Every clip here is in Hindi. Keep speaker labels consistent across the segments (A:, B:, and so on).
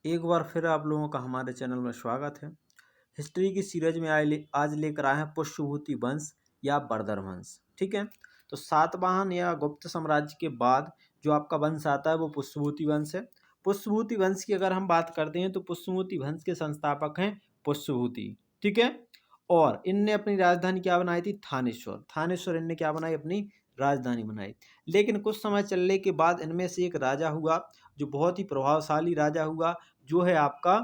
A: एक बार फिर आप लोगों का हमारे चैनल में स्वागत है। हिस्ट्री की सीरीज में आज लेकर आए हैं पुष्यभूति वंश या बर्धर वंश। ठीक है, तो सातवाहन या गुप्त साम्राज्य के बाद जो आपका वंश आता है वो पुष्यभूति वंश है। पुष्यभूति वंश की अगर हम बात करते हैं तो पुष्यभूति वंश के संस्थापक हैं पुष्यभूति। ठीक है, और इनने अपनी राजधानी क्या बनाई थी? थानेश्वर। थानेश्वर इनने क्या बनाई? अपनी राजधानी बनाई। लेकिन कुछ समय चलने के बाद इनमें से एक राजा हुआ जो बहुत ही प्रभावशाली राजा हुआ, जो है आपका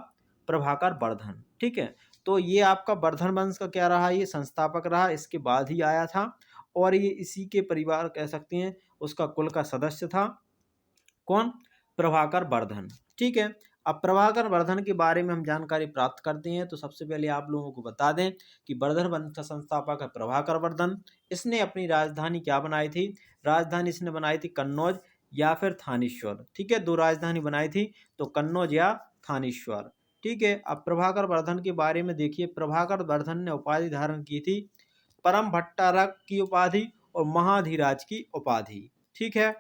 A: प्रभाकर वर्धन। ठीक है, तो ये आपका वर्धन वंश का क्या रहा? ये संस्थापक रहा, इसके बाद ही आया था और ये इसी के परिवार कह सकते हैं, उसका कुल का सदस्य था। कौन? प्रभाकर वर्धन। ठीक है, अब प्रभाकर वर्धन के बारे में हम जानकारी प्राप्त करते हैं तो सबसे पहले आप लोगों को बता दें कि वर्धन वंश का संस्थापक है प्रभाकर वर्धन। इसने अपनी राजधानी क्या बनाई थी? राजधानी इसने बनाई थी कन्नौज या फिर थानेश्वर। ठीक है, दो राजधानी बनाई थी, तो कन्नौज या थानेश्वर। ठीक है, अब प्रभाकर वर्धन के बारे में देखिए, प्रभाकर वर्धन ने उपाधि धारण की थी परम भट्टारक की उपाधि और महाधिराज की उपाधि। ठीक है,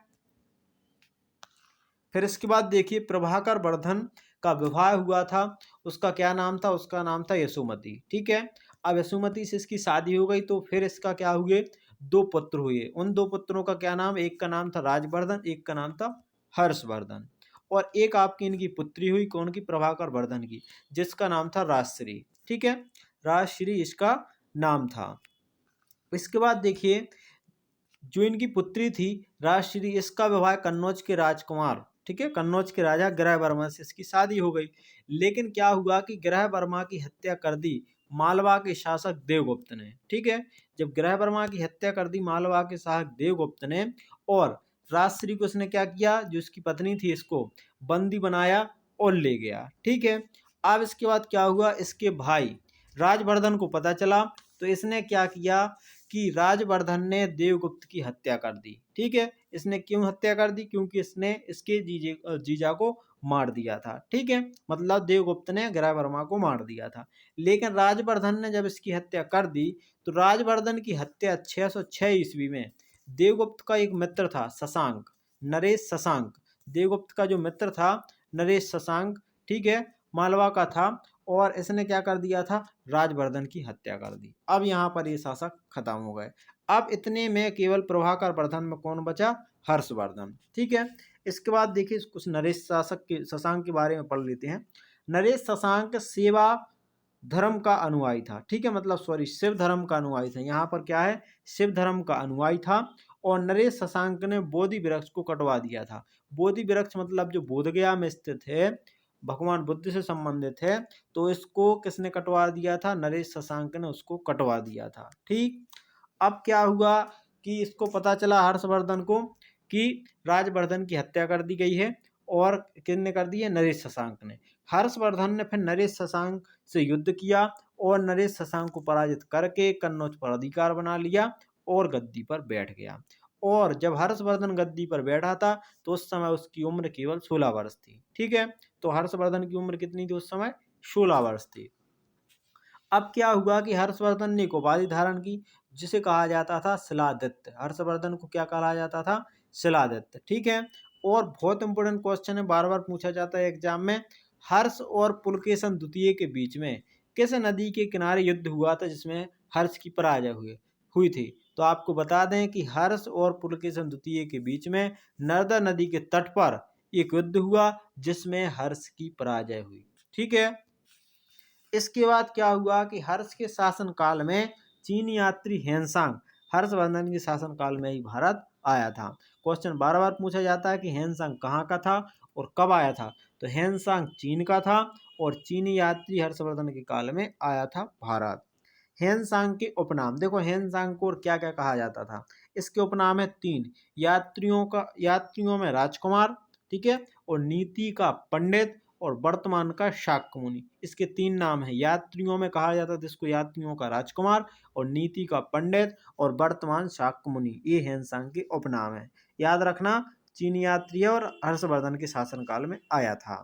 A: फिर इसके बाद देखिए प्रभाकर वर्धन का विवाह हुआ था, उसका क्या नाम था? उसका नाम था यशोमती। ठीक है, अब यशोमती से इसकी शादी हो गई तो फिर इसका क्या हुए? दो पुत्र हुए। उन दो पुत्रों का क्या नाम? एक का नाम था राजवर्धन, एक का नाम था हर्षवर्धन। और एक आपकी इनकी पुत्री हुई, कौन की? प्रभाकर वर्धन की, जिसका नाम था राजश्री। ठीक है, राजश्री इसका नाम था। इसके बाद देखिए जो इनकी पुत्री थी राजश्री, इसका विवाह कन्नौज के राजकुमार, ठीक है, कन्नौज के राजा ग्रह वर्मा से इसकी शादी हो गई। लेकिन क्या हुआ कि ग्रह वर्मा की हत्या कर दी मालवा के शासक देवगुप्त ने। ठीक है, जब ग्रह वर्मा की हत्या कर दी मालवा के शासक देवगुप्त ने, और राजश्री को उसने क्या किया? जो इसकी पत्नी थी इसको बंदी बनाया और ले गया। ठीक है, अब इसके बाद क्या हुआ? इसके भाई राजवर्धन को पता चला तो इसने क्या किया कि राजवर्धन ने देवगुप्त की हत्या कर दी। ठीक है, इसने क्यों हत्या कर दी? क्योंकि इसने इसके जीजा को मार दिया था। ठीक है, मतलब देवगुप्त ने ग्रह वर्मा को मार दिया था। लेकिन राजवर्धन ने जब इसकी हत्या कर दी तो राजवर्धन की हत्या 606 ईस्वी में देवगुप्त का एक मित्र था शशांक, नरेश शशांक। देवगुप्त का जो मित्र था नरेश शशांक, ठीक है, मालवा का था, और इसने क्या कर दिया था? राजवर्धन की हत्या कर दी। अब यहाँ पर ये शासक खत्म हो गए। अब इतने में केवल प्रभाकर वर्धन में कौन बचा? हर्षवर्धन। ठीक है, इसके बाद देखिए कुछ नरेश शासक के शशांक के बारे में पढ़ लेते हैं। नरेश शशांक सेवा धर्म का अनुयायी था। ठीक है, मतलब सॉरी, शिव धर्म का अनुयायी था। यहाँ पर क्या है? शिव धर्म का अनुयायी था। और नरेश शशांक ने बोधि वृक्ष को कटवा दिया था। बोधि वृक्ष मतलब जो बोधगया में स्थित है, भगवान बुद्ध से संबंधित है, तो इसको किसने कटवा दिया था? नरेश शशांक ने उसको कटवा दिया था। ठीक, अब क्या हुआ कि इसको पता चला हर्षवर्धन को कि राजवर्धन की हत्या कर दी गई है, और किसने कर दी है? नरेश शशांक ने। हर्षवर्धन ने फिर नरेश शशांक से युद्ध किया और नरेश शशांक को पराजित करके कन्नौज पर अधिकार बना लिया और गद्दी पर बैठ गया। और जब हर्षवर्धन गद्दी पर बैठा था तो उस समय उसकी उम्र केवल 16 वर्ष थी। ठीक है, तो हर्षवर्धन की उम्र कितनी थी उस समय? 16 वर्ष थी। अब क्या हुआ कि हर्षवर्धन ने एक उपाधि धारण की जिसे कहा जाता था शिलादित्य। हर्षवर्धन को क्या कहा जाता था? शिलादित्य। ठीक है, और बहुत इंपॉर्टेंट क्वेश्चन है, बार बार पूछा जाता है एग्जाम में। हर्ष और पुलकेशन द्वितीय के बीच में किस नदी के किनारे युद्ध हुआ था जिसमें हर्ष की पराजय हुई थी? तो आपको बता दें कि हर्ष और पुलकेशन द्वितीय के बीच में नर्मदा नदी के तट पर एक युद्ध हुआ जिसमें हर्ष की पराजय हुई। ठीक है, इसके बाद क्या हुआ कि हर्ष के शासन काल में चीनी यात्री हेनसांग हर्षवर्धन के शासन काल में ही भारत आया था। क्वेश्चन बार बार पूछा जाता है कि हेनसांग कहाँ का था और कब आया था? तो हेनसांग चीन का था और चीनी यात्री हर्षवर्धन के काल में आया था भारत। हेनसांग के उपनाम देखो, हेनसांग को क्या क्या कहा जाता था? इसके उपनाम है तीन। यात्रियों में राजकुमार, ठीक है, और नीति का पंडित, और वर्तमान का शाक्य मुनि। इसके तीन नाम है। यात्रियों में कहा जाता था इसको यात्रियों का राजकुमार, और नीति का पंडित, और वर्तमान शाक्य मुनि। ये हेनसांग के उपनाम है, याद रखना। चीनी यात्री और हर्षवर्धन के शासनकाल में आया था।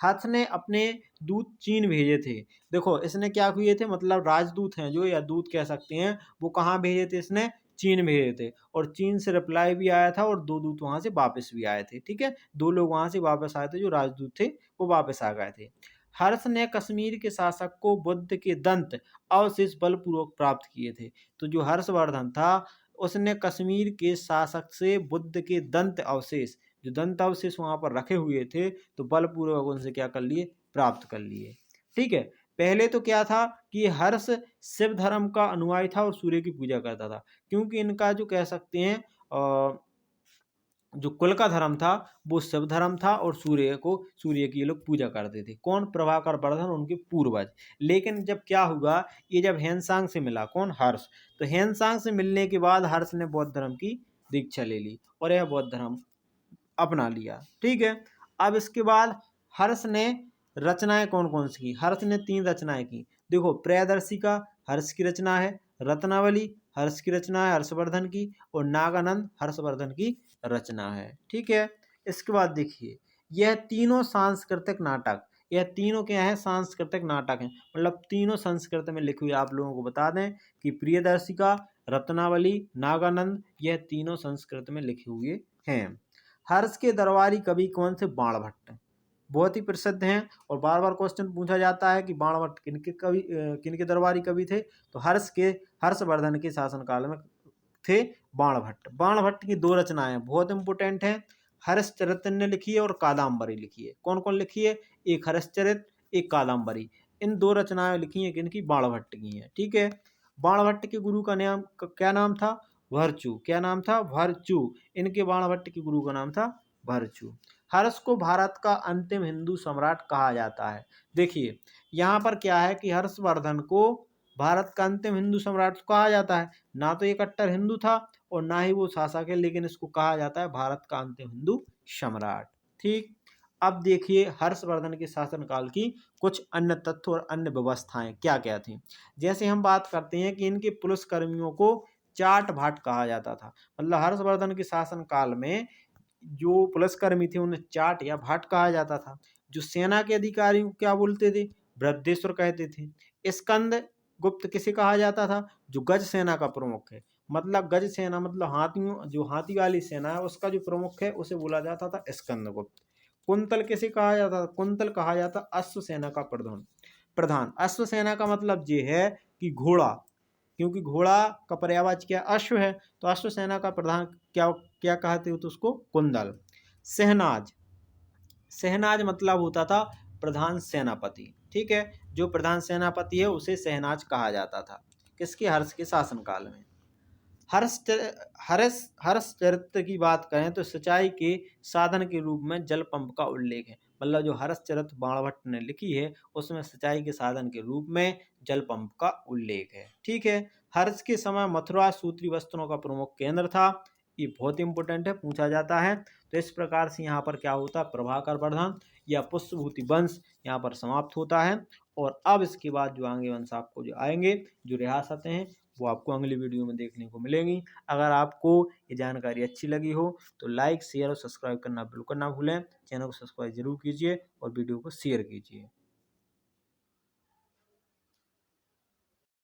A: हर्ष ने अपने दूत चीन भेजे थे। देखो इसने क्या किए थे, मतलब राजदूत हैं जो, या दूत कह सकते हैं, वो कहाँ भेजे थे इसने? चीन भेजे थे और चीन से रिप्लाई भी आया था और 2 दूत वहाँ से वापस भी आए थे। ठीक है, 2 लोग वहाँ से वापस आए थे, जो राजदूत थे वो वापस आ गए थे। हर्ष ने कश्मीर के शासक को बुद्ध के दंत अवशेष बलपूर्वक प्राप्त किए थे। तो जो हर्षवर्धन था उसने कश्मीर के शासक से बुद्ध के दंत अवशेष, जो दंत अवशेष वहाँ पर रखे हुए थे, तो बलपूर्वक उनसे क्या कर लिए, प्राप्त कर लिए। ठीक है, पहले तो क्या था कि हर्ष शिव धर्म का अनुयायी था और सूर्य की पूजा करता था, क्योंकि इनका जो कह सकते हैं जो कुल का धर्म था वो शिव धर्म था और सूर्य की ये लोग पूजा करते थे। कौन, प्रभाकर वर्धन, उनके पूर्वज। लेकिन जब क्या हुआ, ये जब हेनसांग से मिला, कौन, हर्ष, तो हेनसांग से मिलने के बाद हर्ष ने बौद्ध धर्म की दीक्षा ले ली और यह बौद्ध धर्म अपना लिया। ठीक है, अब इसके बाद हर्ष ने रचनाएं कौन कौन सी की, हर्ष ने 3 रचनाएं की। देखो, प्रियदर्शिका हर्ष की रचना है, रत्नावली हर्ष की रचना है हर्षवर्धन की, और नागानंद हर्षवर्धन की रचना है। ठीक है, इसके बाद देखिए, यह तीनों सांस्कृतिक नाटक, यह तीनों क्या है, सांस्कृतिक नाटक हैं, मतलब तीनों संस्कृत में लिखी हुई। आप लोगों को बता दें कि प्रियदर्शिका, रत्नावली, नागानंद, यह तीनों संस्कृत में लिखे हुए हैं। हर्ष के दरबारी कवि कौन से, बाणभट्ट, बहुत ही प्रसिद्ध हैं और बार बार क्वेश्चन पूछा जाता है कि बाणभट्ट किनके कवि, किनके दरबारी कवि थे, तो हर्षवर्धन के शासनकाल में थे बाणभट्ट। बाणभट्ट की 2 रचनाएं बहुत इंपोर्टेंट हैं, हर्षचरित ने लिखी है और कादम्बरी लिखी है। कौन कौन लिखी है, एक हर्षचरित, एक कादम्बरी। इन 2 रचनाएं लिखी हैं किनकी, बाणभट्ट की हैं। ठीक है, बाणभट्ट के गुरु का नाम क्या नाम था, भरचू। क्या नाम था, भरचू। इनके बाणभट्ट के गुरु का नाम था भरचू। हर्ष को भारत का अंतिम हिंदू सम्राट कहा जाता है। देखिए, यहाँ पर क्या है कि हर्षवर्धन को भारत का अंतिम हिंदू सम्राट कहा जाता है। ना तो ये कट्टर हिंदू था और ना ही वो शासक है, लेकिन इसको कहा जाता है भारत का अंतिम हिंदू सम्राट। ठीक, अब देखिए हर्षवर्धन के शासनकाल की कुछ अन्य तथ्य और अन्य व्यवस्थाएं क्या क्या थी। जैसे हम बात करते हैं कि इनके पुलिसकर्मियों को चाट भाट कहा जाता था। मतलब हर्षवर्धन के शासनकाल में जो पुलिसकर्मी थे उन्हें चाट या भाट कहा जाता था। जो सेना के अधिकारी को क्या बोलते थे, बृहदेश्वर कहते थे। स्कंद गुप्त किसे कहा जाता था, जो गज सेना का प्रमुख है। मतलब गज सेना मतलब हाथियों, जो हाथी वाली सेना है उसका जो प्रमुख है उसे बोला जाता था स्कंद गुप्त। कुंतल किसे कहा जाता था, कुंतल कहा जाता अश्व सेना का प्रधान। प्रधान अश्व सेना का मतलब ये है कि घोड़ा, क्योंकि घोड़ा का पर्यायवाची क्या, अश्व है, तो अश्व सेना का प्रधान क्या क्या कहते हो, तो उसको कुंदल। शहनाज, शहनाज मतलब होता था प्रधान सेनापति। ठीक है, जो प्रधान सेनापति है उसे शहनाज कहा जाता था। किसके, हर्ष के शासनकाल में। हर्ष हर्ष हर्ष चरित्र की बात करें तो सिंचाई के साधन के रूप में जल पंप का उल्लेख है। मतलब जो हर्ष चरित्र बाणभट्ट ने लिखी है उसमें सिंचाई के साधन के रूप में जल पंप का उल्लेख है। ठीक है, हर्ष के समय मथुरा सूत्री वस्त्रों का प्रमुख केंद्र था। ये बहुत इंपॉर्टेंट है, पूछा जाता है। तो इस प्रकार से यहाँ पर क्या होता है, प्रभाकर वर्धन या पुष्पभूति वंश यहाँ पर समाप्त होता है। और अब इसके बाद जो आगे वंश आपको जो आएंगे, जो रियासतें हैं, वो आपको अगली वीडियो में देखने को मिलेंगी। अगर आपको ये जानकारी अच्छी लगी हो तो लाइक, शेयर और सब्सक्राइब करना बिल्कुल ना भूलें। चैनल को सब्सक्राइब जरूर कीजिए और वीडियो को शेयर कीजिए।